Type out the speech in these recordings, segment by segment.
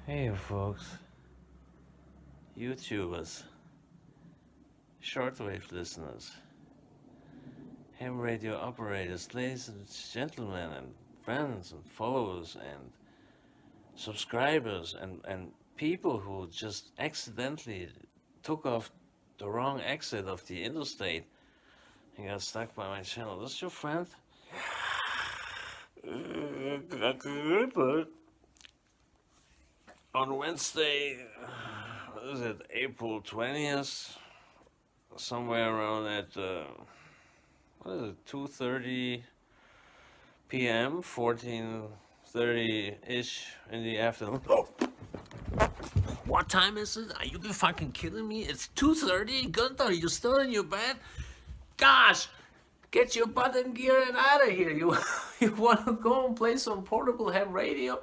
Hey folks, YouTubers, shortwave listeners, ham radio operators, ladies and gentlemen, and friends and followers and subscribers and people who just accidentally took off the wrong exit of the interstate and got stuck by my channel. This is your friend? On Wednesday, what is it, April 20th, somewhere around at, what is it, 2:30 p.m., 14:30-ish in the afternoon. What time is it? Are you fucking kidding me? It's 2:30? Gunther, you still in your bed? Gosh! Get your butt in gear and out of here. You want to go and play some portable ham radio?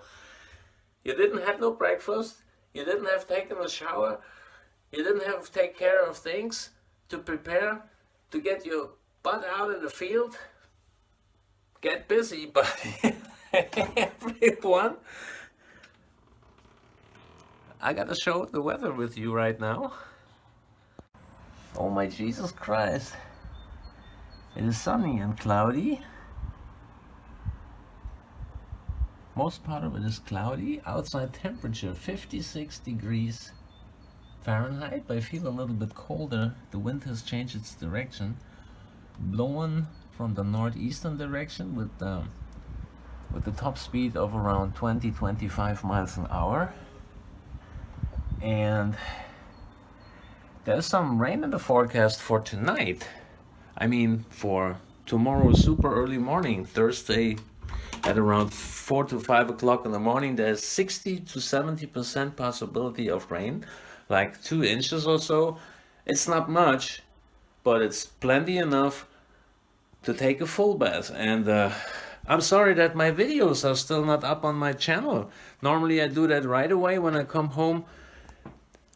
You didn't have no breakfast. You didn't have taken a shower. You didn't have to take care of things to prepare to get your butt out in the field. Get busy, buddy. Everyone. I gotta show the weather with you right now. Oh my Jesus Christ. It is sunny and cloudy. Most part of it is cloudy. Outside temperature 56 degrees Fahrenheit, but I feel a little bit colder. The wind has changed its direction, blowing from the northeastern direction with the top speed of around 20-25 miles an hour. And there's some rain in the forecast for tonight. I mean, for tomorrow, super early morning, Thursday, at around 4 to 5 o'clock in the morning, there's 60 to 70% possibility of rain, like 2 inches or so. It's not much, but it's plenty enough to take a full bath. And I'm sorry that my videos are still not up on my channel. Normally I do that right away when I come home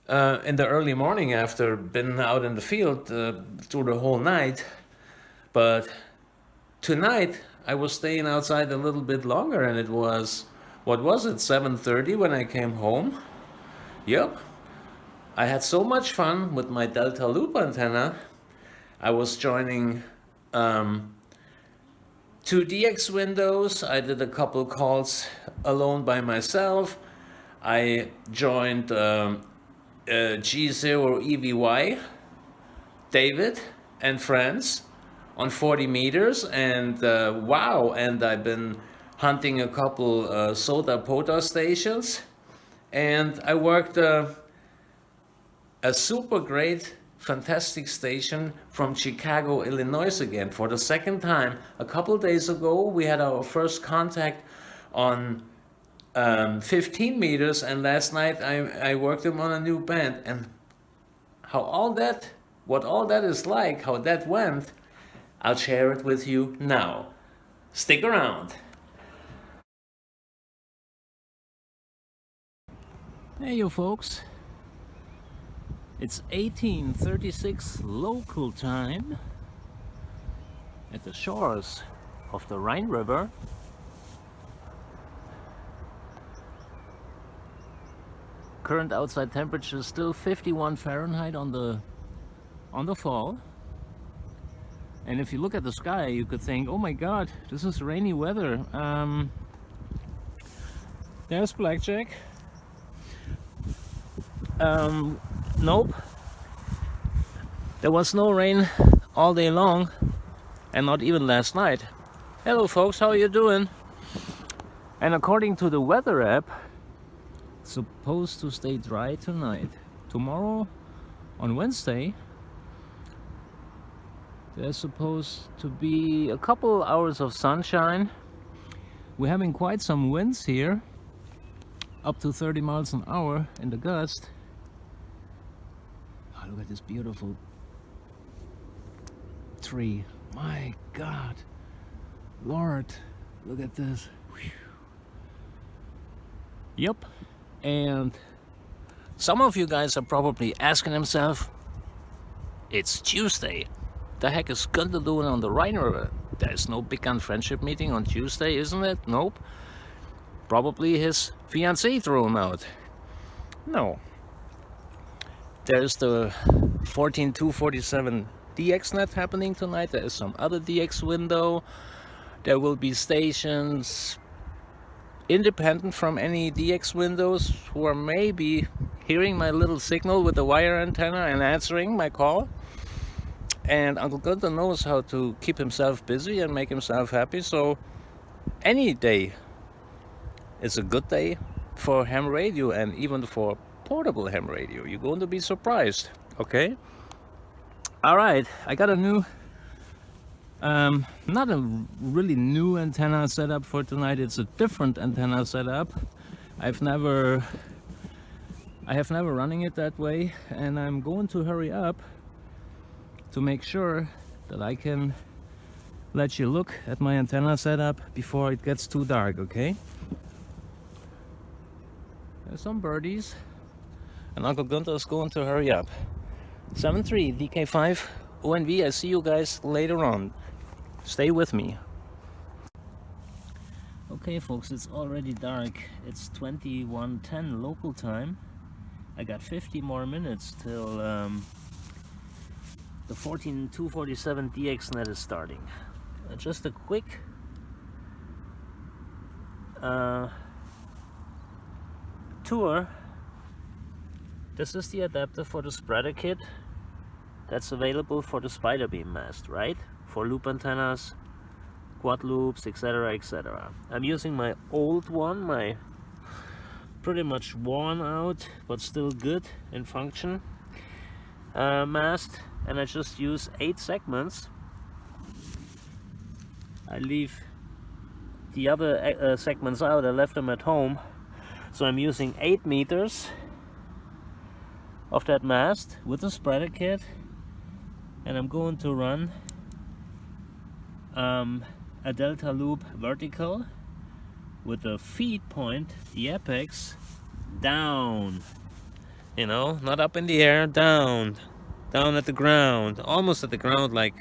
in the early morning after been out in the field through the whole night. But tonight I was staying outside a little bit longer, and it was, what was it, 7:30 when I came home. Yep, I had so much fun with my Delta Loop antenna. I was joining 2 DX windows. I did a couple calls alone by myself. I joined G EVY, David and friends on 40 meters, and wow, and I've been hunting a couple soda POTA stations, and I worked a super great, fantastic station from Chicago, Illinois again for the second time. A couple days ago we had our first contact on 15 meters, and last night I worked him on a new band. And what all that is like, how that went, I'll share it with you now. Stick around. Hey you folks, it's 18:36 local time at the shores of the Rhine River. Current outside temperature is still 51 Fahrenheit on the fall. And if you look at the sky, you could think, oh my god, this is rainy weather. There's Blackjack. Nope. There was no rain all day long, and not even last night. Hello folks, how are you doing? And according to the weather app, it's supposed to stay dry tonight. Tomorrow, on Wednesday, there's supposed to be a couple hours of sunshine. We're having quite some winds here, up to 30 miles an hour in the gust. Oh, look at this beautiful tree. My God, Lord, look at this. Whew. Yep, and some of you guys are probably asking themselves, it's Tuesday. The heck is Gunther doing on the Rhine River? There's no big gun friendship meeting on Tuesday, isn't it? Nope. Probably his fiancée threw him out. No. There's the 14247 DX net happening tonight. There is some other DX window. There will be stations independent from any DX windows who are maybe hearing my little signal with the wire antenna and answering my call. And Uncle Gunther knows how to keep himself busy and make himself happy, so any day is a good day for ham radio, and even for portable ham radio. You're going to be surprised, okay? All right, I got a new, not a really new antenna setup for tonight. It's a different antenna setup. I have never running it that way, and I'm going to hurry up to make sure that I can let you look at my antenna setup before it gets too dark, okay? There's some birdies, and Uncle Gunther is going to hurry up. 73 DK5 ONV. I see you guys later on. Stay with me. Okay, folks, it's already dark. It's 21:10 local time. I got 50 more minutes till the 14247 DX net is starting. Just a quick tour. This is the adapter for the spreader kit that's available for the spider beam mast, right? For loop antennas, quad loops, etc., etc. I'm using my old one, my pretty much worn out but still good in function mast, and I just use 8 segments. I leave the other segments out. I left them at home, so I'm using 8 meters of that mast with the spreader kit, and I'm going to run a delta loop vertical with the feed point, the apex, down, you know, not up in the air, down at the ground, almost at the ground, like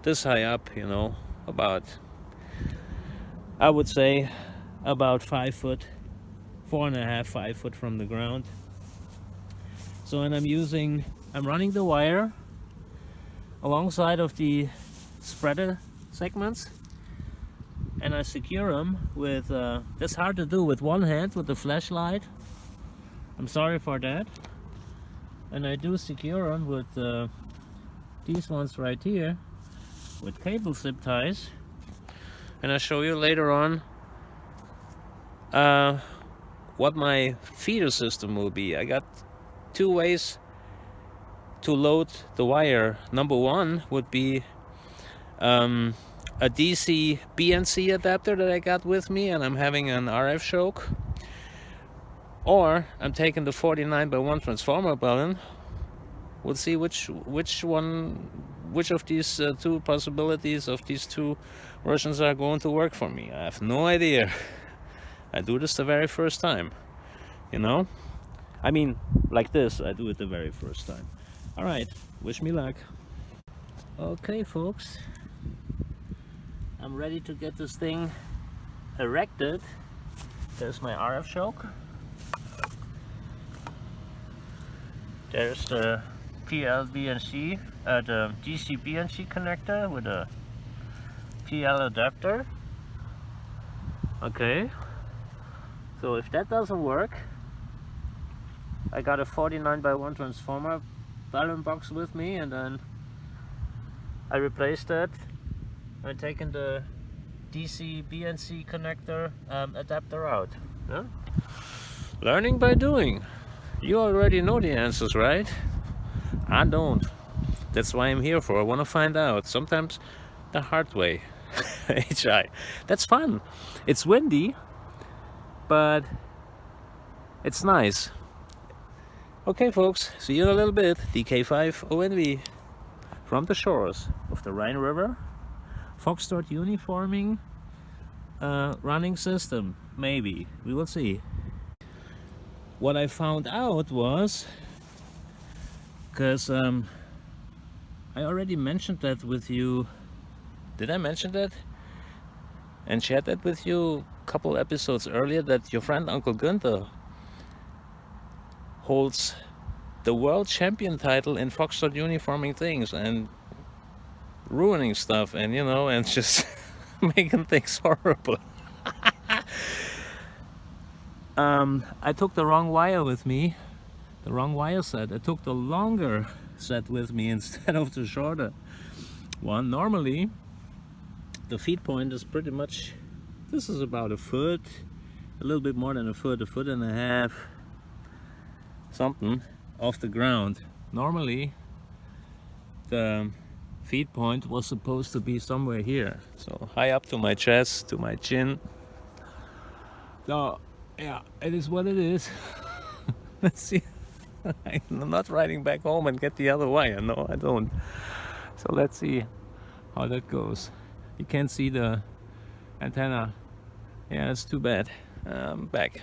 this high up, you know, about, I would say about 5 foot, 4.5, 5 foot from the ground. So, and I'm running the wire alongside of the spreader segments, and I secure them with, that's hard to do with one hand with the flashlight. I'm sorry for that. And I do secure them with these ones right here with cable zip ties. And I'll show you later on what my feeder system will be. I got 2 ways to load the wire. Number one would be a DC BNC adapter that I got with me, and I'm having an RF choke. Or I'm taking the 49x1 transformer balun. We'll see which of these 2 possibilities of these 2 versions are going to work for me. I have no idea. I do this the very first time, you know? I mean, like this, I do it the very first time. All right, wish me luck. Okay, folks, I'm ready to get this thing erected. There's my RF choke. There's the PL-BNC, the DC BNC connector with a PL adapter. Okay, so if that doesn't work, I got a 49x1 transformer balun box with me, and then I replaced that. I'm taking the DC BNC connector adapter out. Yeah? Learning by doing. You already know the answers, right? I don't. That's why I'm here for. I want to find out. Sometimes the hard way. HI. That's fun. It's windy, but it's nice. Okay, folks. See you in a little bit. DK5 ONV from the shores of the Rhine River. Foxtrot uniforming running system. Maybe. We will see. What I found out was, because I already mentioned that with you. Did I mention that and shared that with you a couple episodes earlier, that your friend Uncle Gunther holds the world champion title in foxtrot uniforming things and ruining stuff, and you know, and just making things horrible. I took the wrong wire with me, the wrong wire set. I took the longer set with me instead of the shorter one. Normally the feed point is pretty much, this is about a foot, a little bit more than a foot and a half, something, off the ground. Normally the feed point was supposed to be somewhere here, so high up to my chest, to my chin. So yeah, it is what it is. Let's see. I'm not riding back home and get the other wire, no I don't. So let's see how that goes. You can't see the antenna. Yeah, it's too bad. I'm back.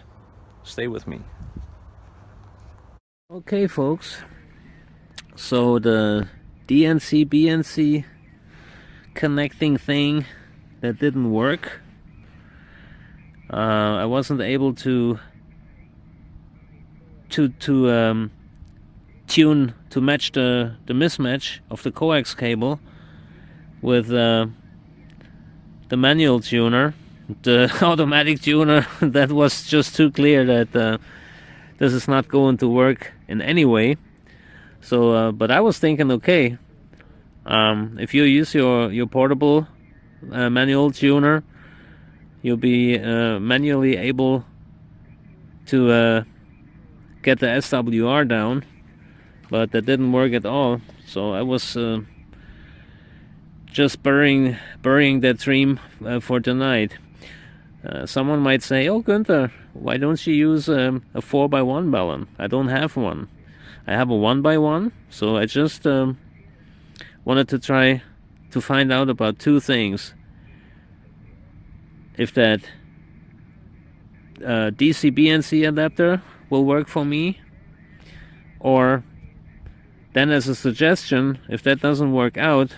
Stay with me. Okay folks, so the DNC BNC connecting thing that didn't work. I wasn't able to tune to match the mismatch of the coax cable with the manual tuner. The automatic tuner, that was just too clear that this is not going to work in any way. So but I was thinking, okay, if you use your portable manual tuner, you'll be manually able to get the SWR down, but that didn't work at all. So I was just burying that dream for tonight. Someone might say, oh Günther, why don't you use a 4x1 balun? I don't have one. I have a 1x1, so I just wanted to try to find out about two things. If that DC BNC adapter will work for me, or then as a suggestion, if that doesn't work out,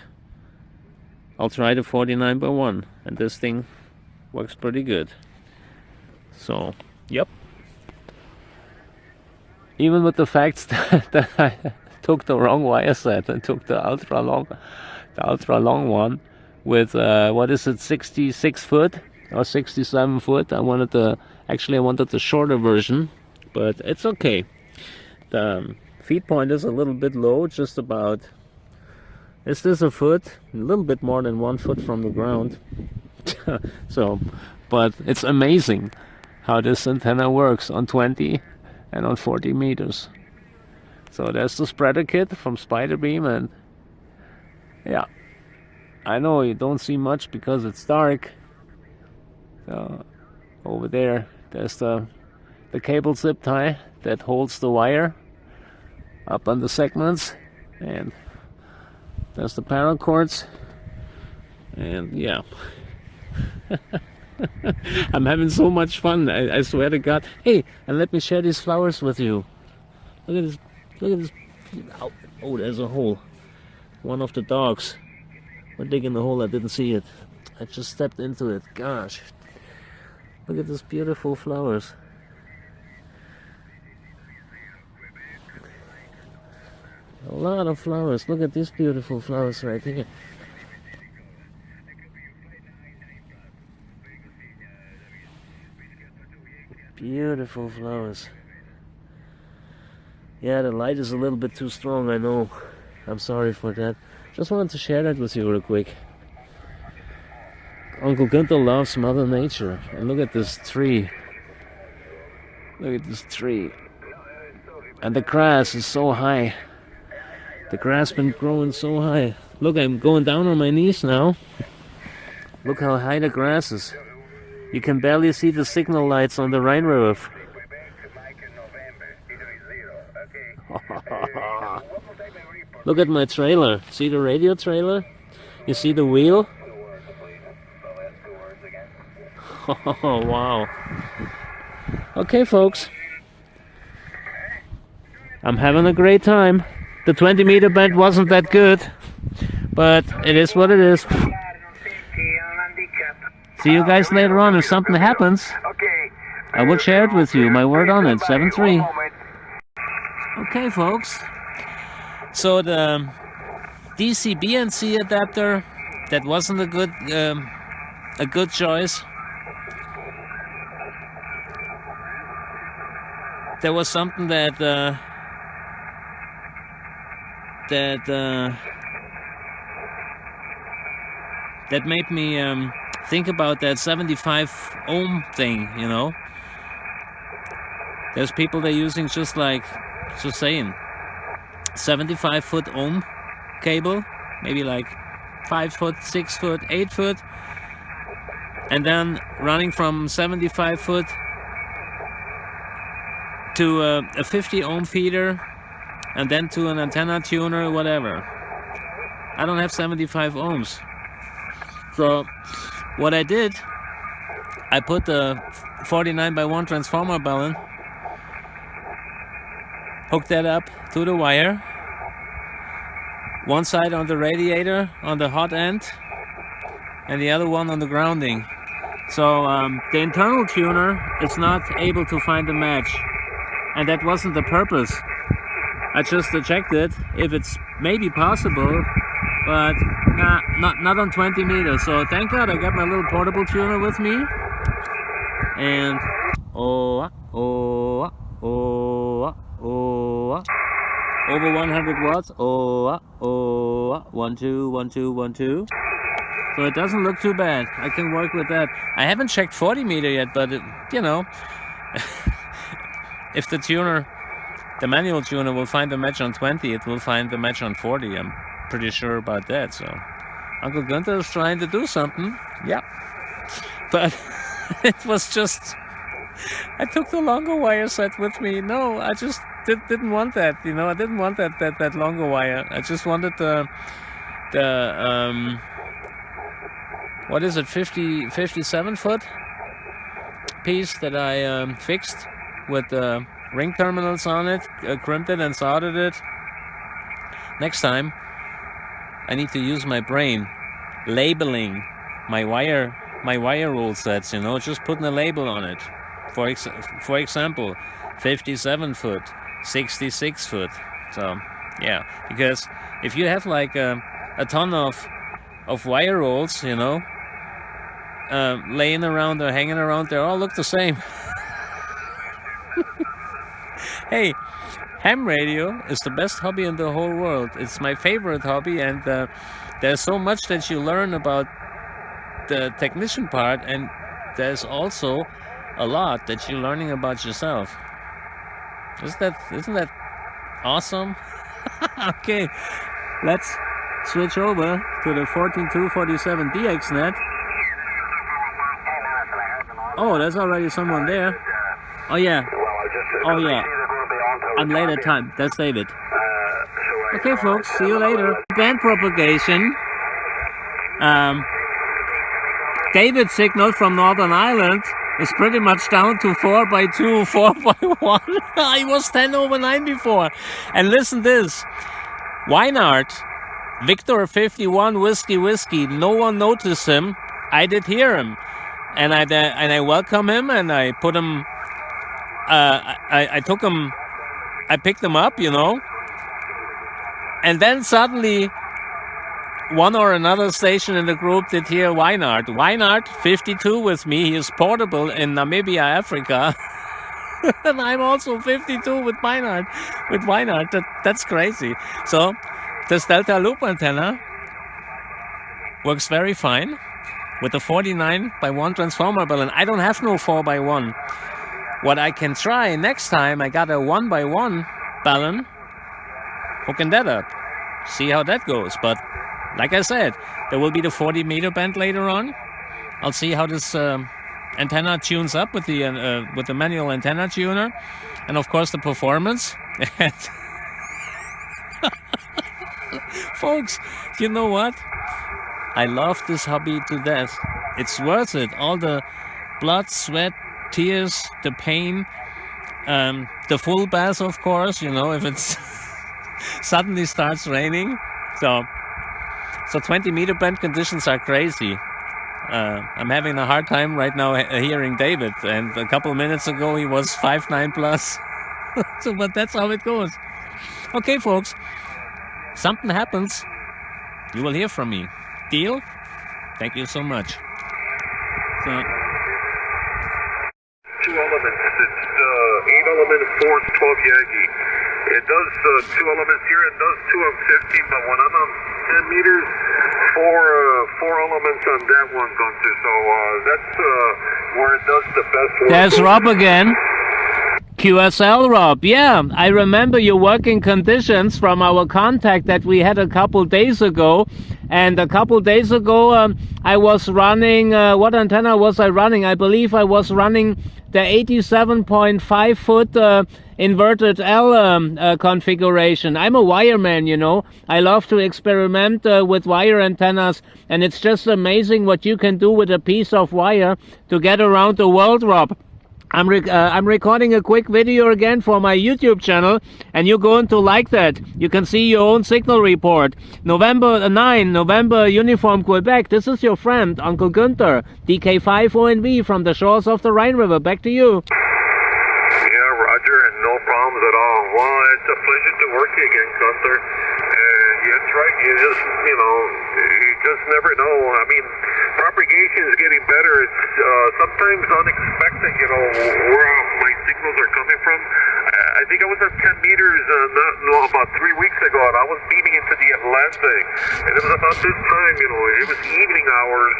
I'll try the 49x1, and this thing works pretty good. So yep, even with the fact that I took the wrong wire set and took the ultra long one with what is it, 66 foot or 67 foot. I wanted the shorter version, but it's okay. The feed point is a little bit low, just about, is this a foot? A little bit more than 1 foot from the ground. So, but it's amazing how this antenna works on 20 and on 40 meters. So there's the spreader kit from Spider Beam, and yeah, I know you don't see much because it's dark. So over there's the cable zip tie that holds the wire up on the segments, and there's the paracords, and yeah. I'm having so much fun, I swear to God. Hey, and let me share these flowers with you. Look at this. Oh, there's a hole. One of the dogs were digging the hole. I didn't see it. I just stepped into it. Gosh, look at these beautiful flowers. A lot of flowers. Look at these beautiful flowers right here. Beautiful flowers. Yeah, the light is a little bit too strong, I know. I'm sorry for that. Just wanted to share that with you real quick. Uncle Günther loves Mother Nature. And look at this tree. Look at this tree. And the grass is so high. The grass been growing so high. Look, I'm going down on my knees now. Look how high the grass is. You can barely see the signal lights on the Rhine River. Look at my trailer. See the radio trailer? You see the wheel? Oh, wow. Okay, folks. I'm having a great time. The 20-meter bend wasn't that good, but it is what it is. See you guys later on. If something happens, I will share it with you. My word on it. 7-3. Okay, folks. So the DC BNC adapter, that wasn't a good choice. There was something that made me think about that 75 ohm thing, you know. There's people that are using just 75 foot ohm cable, maybe like 5 foot, 6 foot, 8 foot, and then running from 75 foot to a 50 ohm feeder, and then to an antenna tuner, whatever. I don't have 75 ohms. So what I did, I put the 49x1 transformer balun, hooked that up to the wire, one side on the radiator on the hot end and the other one on the grounding. So the internal tuner is not able to find a match, and that wasn't the purpose. I just checked it if it's maybe possible, but not on 20 meters. So thank God I got my little portable tuner with me, and over 100 watts. 1 2 1 2 1 2. So it doesn't look too bad. I can work with that. I haven't checked 40 meter yet, but you know, if the manual tuner will find the match on 20, it will find the match on 40. I'm pretty sure about that. So Uncle Gunther is trying to do something. Yeah, but it was just, I took the longer wire set with me. No, I just didn't want that. You know, I didn't want that longer wire. I just wanted the what is it, 57 foot piece that I fixed with the ring terminals on it, crimped it and soldered it. Next time I need to use my brain labeling my wire roll sets, you know, just putting a label on it. For example, 57 foot, 66 foot. So yeah, because if you have like a ton of wire rolls, you know, laying around or hanging around, they all look the same. Hey, ham radio is the best hobby in the whole world. It's my favorite hobby, and there's so much that you learn about the technician part, and there's also a lot that you're learning about yourself. Isn't that awesome? Okay, let's switch over to the 14247 DX net. Oh, there's already someone there. Oh yeah. I'm late at time. That's David. Okay, folks. See you later. Band propagation. David's signal from Northern Ireland is pretty much down to 4x2, 4x1. I was 10/9 before. And listen this. Weinart, Victor 51 whiskey. No one noticed him. I did hear him. And I welcome him, and I put him, I took him, I picked him up, you know. And then suddenly one or another station in the group did hear Weinart 52 with me. He is portable in Namibia, Africa. And I'm also 52 with Weinart. That's crazy. So this Delta Loop antenna works very fine with the 49x1 transformer balun. I don't have no 4x1. What I can try next time, I got a 1x1 balun, hooking that up. See how that goes. But like I said, there will be the 40 meter band later on. I'll see how this antenna tunes up with the manual antenna tuner, and of course the performance. Folks, you know what? I love this hobby to death. It's worth it. All the blood, sweat, tears, the pain, the full bath, of course, you know, if it's suddenly starts raining. So 20 meter band conditions are crazy. I'm having a hard time right now hearing David, and a couple minutes ago he was 5.9 plus. So, but that's how it goes. Okay, folks. Something happens, you will hear from me. Deal? Thank you so much. So, 2 elements. It's 8 element, 4, 12 Yagi. It does 2 elements here. It does 2 on 15, but when I'm on 10 meters, 4 elements on that one, Gunther. So that's where it does the best work. There's Rob again. QSL Rob, yeah, I remember your working conditions from our contact that we had a couple days ago. And a couple days ago, I was running, what antenna was I running? I believe I was running the 87.5 foot inverted L configuration. I'm a wireman, you know. I love to experiment with wire antennas, and it's just amazing what you can do with a piece of wire to get around the world, Rob. I'm recording a quick video again for my YouTube channel, and you're going to like that. You can see your own signal report. November 9, November Uniform Quebec. This is your friend, Uncle Gunther, DK5ONV from the shores of the Rhine River. Back to you. Yeah, Roger, and no problems at all. Well, it's a pleasure to work again, Gunther. That's right. You just never know. I mean, propagation is getting better. It's sometimes unexpected, where my signals are coming from. I think I was at 10 meters about 3 weeks ago, and I was beaming into the Atlantic. And it was about this time, it was evening hours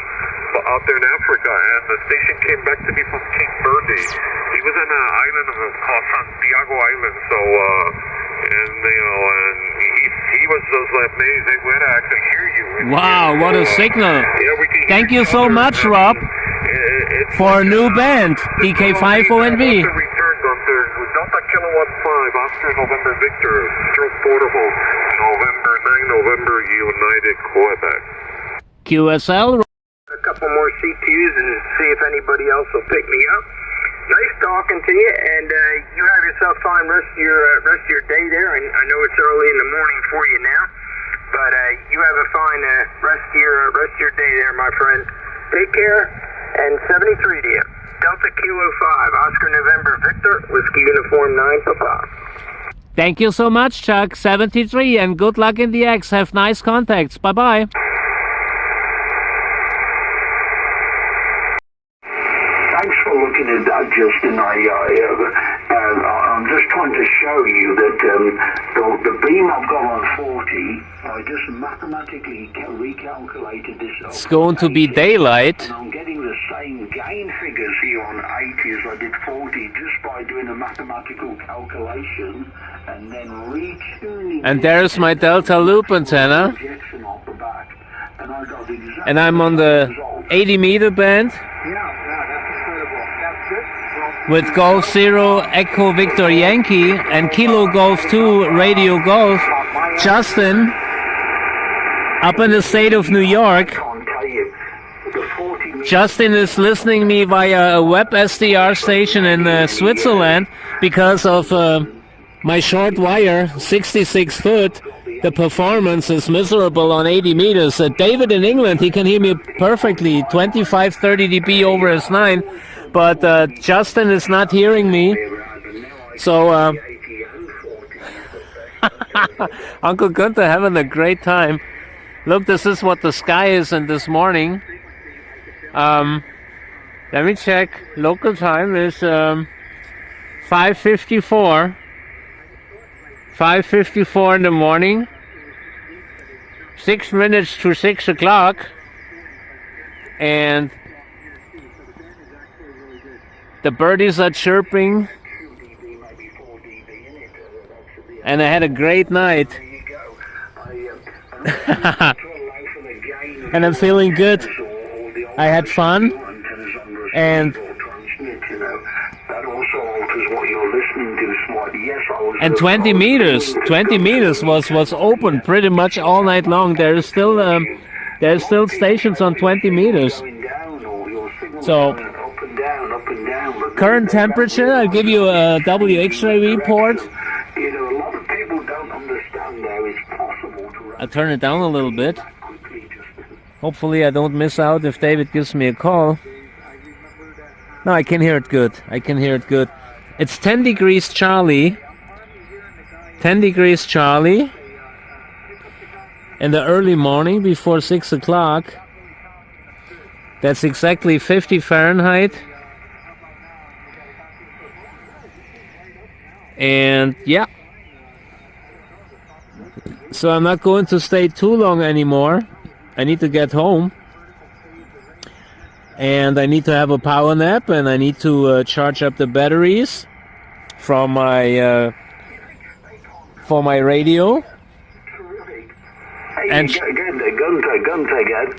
out there in Africa, and the station came back to me from Cape Verde. He was on an island called Santiago Island, so, and he was just amazing when I actually hear you. Wow, what a signal. Yeah, we can Thank you so much, Rob, for a new band, DK5ONV. Return, Gunther, with Delta Kilowatt 5, Oscar November Victor, stroke portable, November 9, November United Quebec. QSL. A couple more CQs and see if anybody else will pick me up. Nice talking to you, and you have yourself fine rest of your day there. And I know it's early in the morning for you now, but you have a fine rest of your day there, my friend. Take care, and 73 to you. Delta Kilo 5, Oscar November Victor, Whiskey Uniform 9 Papa. Thank you so much, Chuck. 73, and good luck in the X. Have nice contacts. Bye-bye. Thanks for looking at that, Justin. I'm just trying to show you that the beam I've got on 40, I just mathematically recalculated this. It's going to be daylight. And I'm getting the same gain figures here on 80 as I did 40 just by doing a mathematical calculation and then retuning. And there's my Delta Loop antenna. And I'm on the 80 meter band. With Golf 0 Echo Victor Yankee and Kilo Golf 2 Radio Golf. Justin, up in the state of New York. Justin is listening me via a web SDR station in Switzerland because of my short wire, 66 foot. The performance is miserable on 80 meters. David in England, he can hear me perfectly, 25-30 dB over S9. But Justin is not hearing me, so Uncle Gunther having a great time. Look, this is what the sky is in this morning. Let me check. Local time is 5:54. 5:54 in the morning. 6 minutes to 6 o'clock, and the birdies are chirping, and I had a great night. And I'm feeling good. I had fun, and 20 meters was open pretty much all night long. There's still stations on 20 meters. So current temperature, I'll give you a WX-ray report. I'll turn it down a little bit. Hopefully I don't miss out if David gives me a call. No, I can hear it good. It's 10 degrees Charlie. 10 degrees Charlie in the early morning before 6 o'clock. That's exactly 50 Fahrenheit. And yeah, so I'm not going to stay too long anymore. I need to get home, and I need to have a power nap, and I need to charge up the batteries from my for my radio. Hey, And Gunther,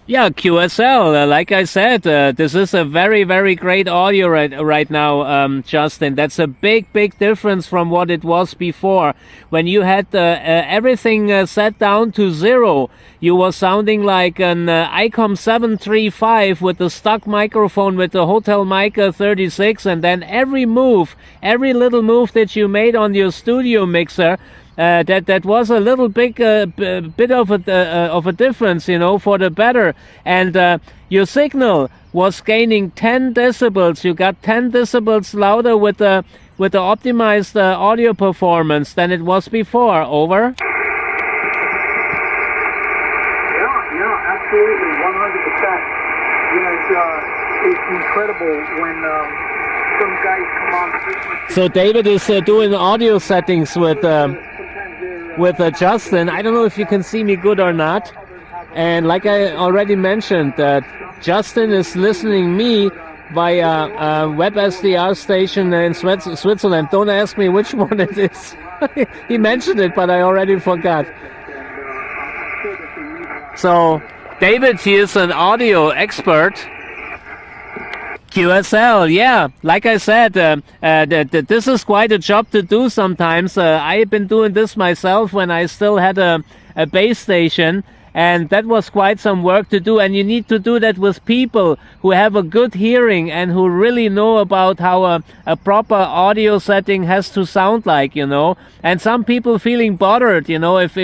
yeah, QSL. Like I said, this is a very, very great audio right now, Justin. That's a big, big difference from what it was before. When you had everything set down to 0, you were sounding like an ICOM 735 with the stock microphone with the Hotel Mica 36, and then every little move that you made on your studio mixer, that was a little bit of a difference, you know, for the better. And your signal was gaining 10 decibels. You got 10 decibels louder with the optimized audio performance than it was before. Over. Yeah, absolutely, 100%. Yeah, it's incredible when some guys come on frequency. So David is doing audio settings with Justin. I don't know if you can see me good or not. And like I already mentioned, Justin is listening me via a web SDR station in Switzerland. Don't ask me which one it is. He mentioned it, but I already forgot. So David, he is an audio expert. QSL, yeah. Like I said, this is quite a job to do sometimes. I've been doing this myself when I still had a base station, and that was quite some work to do. And you need to do that with people who have a good hearing and who really know about how a proper audio setting has to sound like, you know. And some people feeling bothered, you know, if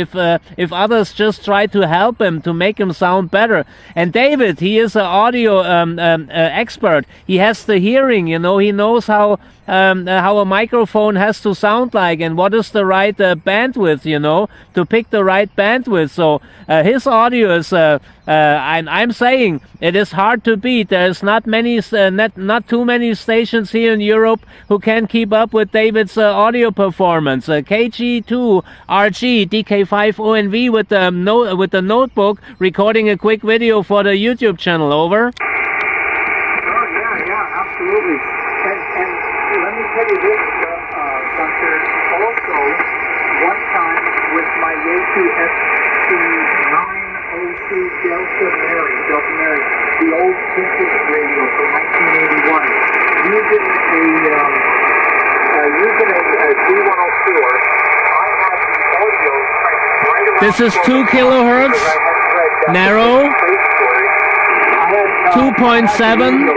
others just try to help him to make him sound better. And David, he is an audio expert. He has the hearing, you know. He knows how a microphone has to sound like and what is the right bandwidth, you know, to pick the right bandwidth. So his audio is, I'm saying, it is hard to beat. There's not too many stations here in Europe who can keep up with David's audio performance. KG2RG DK5ONV with the notebook, recording a quick video for the YouTube channel. Over. Oh yeah, absolutely. And let me tell you this, Gunther. Also, one time with my YFUG STILL Delta Mary, the old vintage radio from 1981, using a G104, I had the audio right around. This is 2 kilohertz, narrow, 2.7.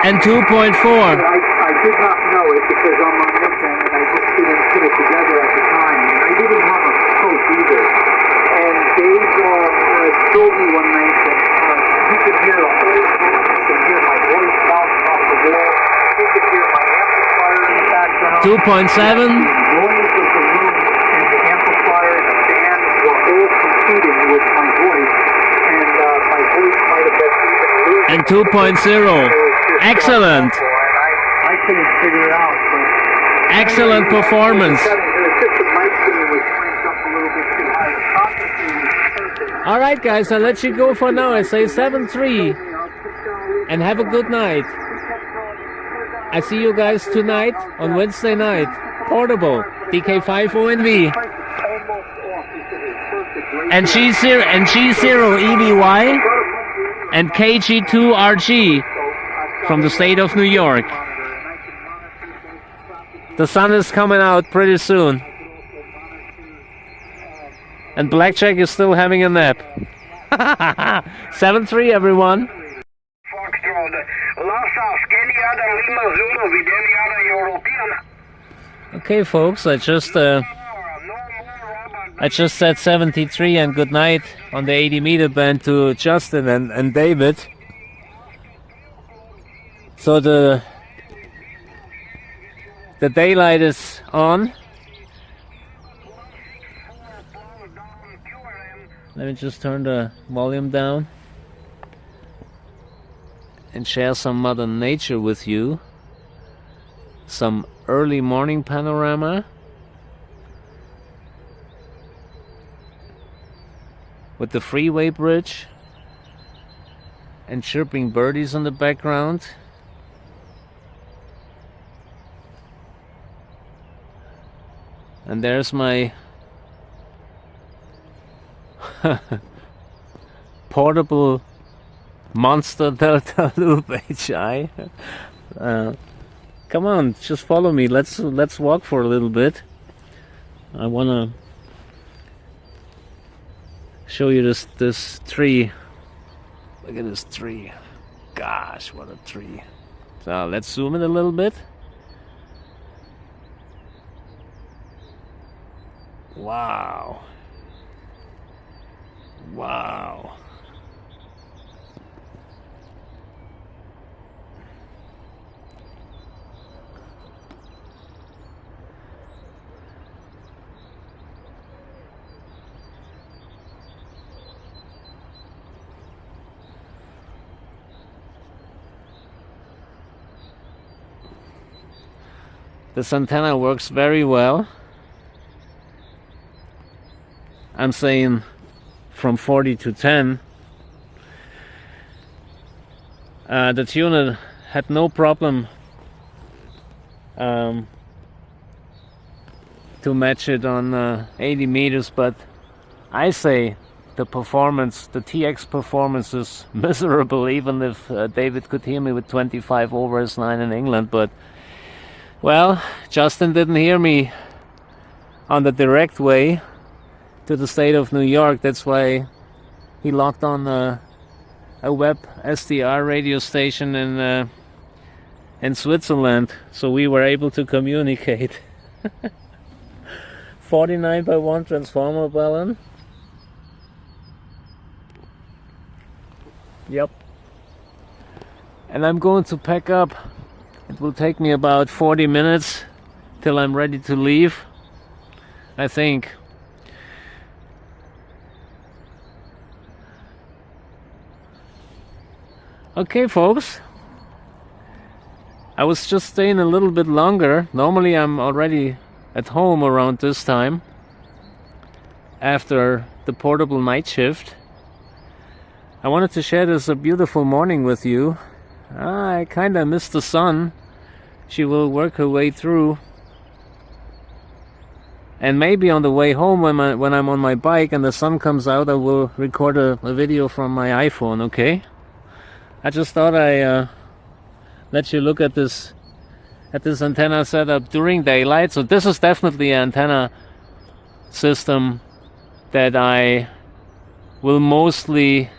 And 2.4. I did not know it because I'm on this end and I just didn't put it together at the time. And I didn't have a coach either. And Dave told me one night that he could hear the whole room, he could hear my voice bouncing off the wall, he could hear my amplifier in the background. 2.7. The noise of the room and the amplifier and the band were all competing with my voice. And my voice might have been even losing. And 2.0. Excellent. I couldn't figure it out. But excellent performance. All right, guys, I'll let you go for now. I say 7-3, and have a good night. I see you guys tonight on Wednesday night. Portable DK5ONV and G0 EVY and KG2RG from the state of New York. The sun is coming out pretty soon. And Blackjack is still having a nap. 7-3, everyone. Okay, folks, I just said 73 and good night on the 80-meter band to Justin and David. So the daylight is on. Let me just turn the volume down and share some Mother Nature with you. Some early morning panorama with the freeway bridge and chirping birdies in the background. And there's my portable monster Delta Loop HI. Come on, just follow me. Let's walk for a little bit. I wanna show you this tree. Look at this tree. Gosh, what a tree. So let's zoom in a little bit. Wow. Wow. This antenna works very well. I'm saying from 40 to 10. The tuner had no problem to match it on 80 meters, but I say the performance, the TX performance is miserable, even if David could hear me with 25 over his 9 in England. But well, Justin didn't hear me on the direct way to the state of New York. That's why he locked on a web SDR radio station in Switzerland, so we were able to communicate. 49x1 transformer balun. Yep. And I'm going to pack up. It will take me about 40 minutes till I'm ready to leave, I think. Okay, folks. I was just staying a little bit longer. Normally I'm already at home around this time after the portable night shift. I wanted to share this beautiful morning with you. I kinda missed the sun. She will work her way through. And maybe on the way home when I'm on my bike and the sun comes out, I will record a video from my iPhone, okay? I just thought I let you look at this antenna setup during daylight. So this is definitely an antenna system that I will mostly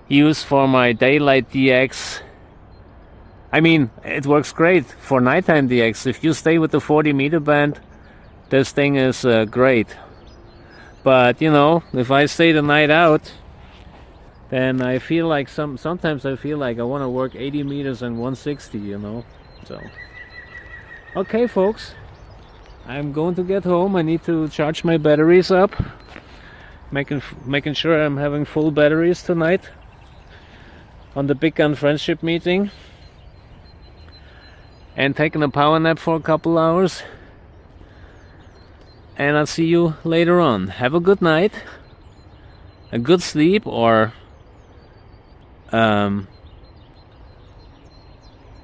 use for my daylight DX. I mean, it works great for nighttime DX. If you stay with the 40 meter band, this thing is great. But you know, if I stay the night out, then I feel like sometimes I feel like I want to work 80 meters and 160, you know. So okay, folks, I'm going to get home. I need to charge my batteries up, making sure I'm having full batteries tonight on the Big Gun Friendship meeting, and taking a power nap for a couple hours. And I'll see you later on. Have a good night, a good sleep, or a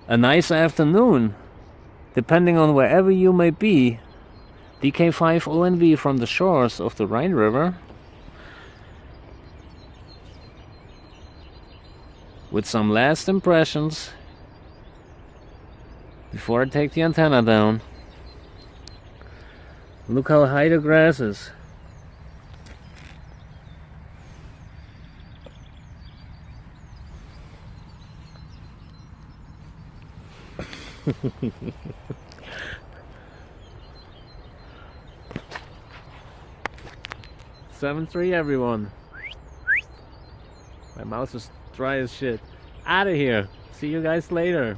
nice afternoon, depending on wherever you may be. DK5 ONV from the shores of the Rhine River, with some last impressions before I take the antenna down. Look how high the grass is. Seven 3 everyone. My mouth is dry as shit. Out of here. See you guys later.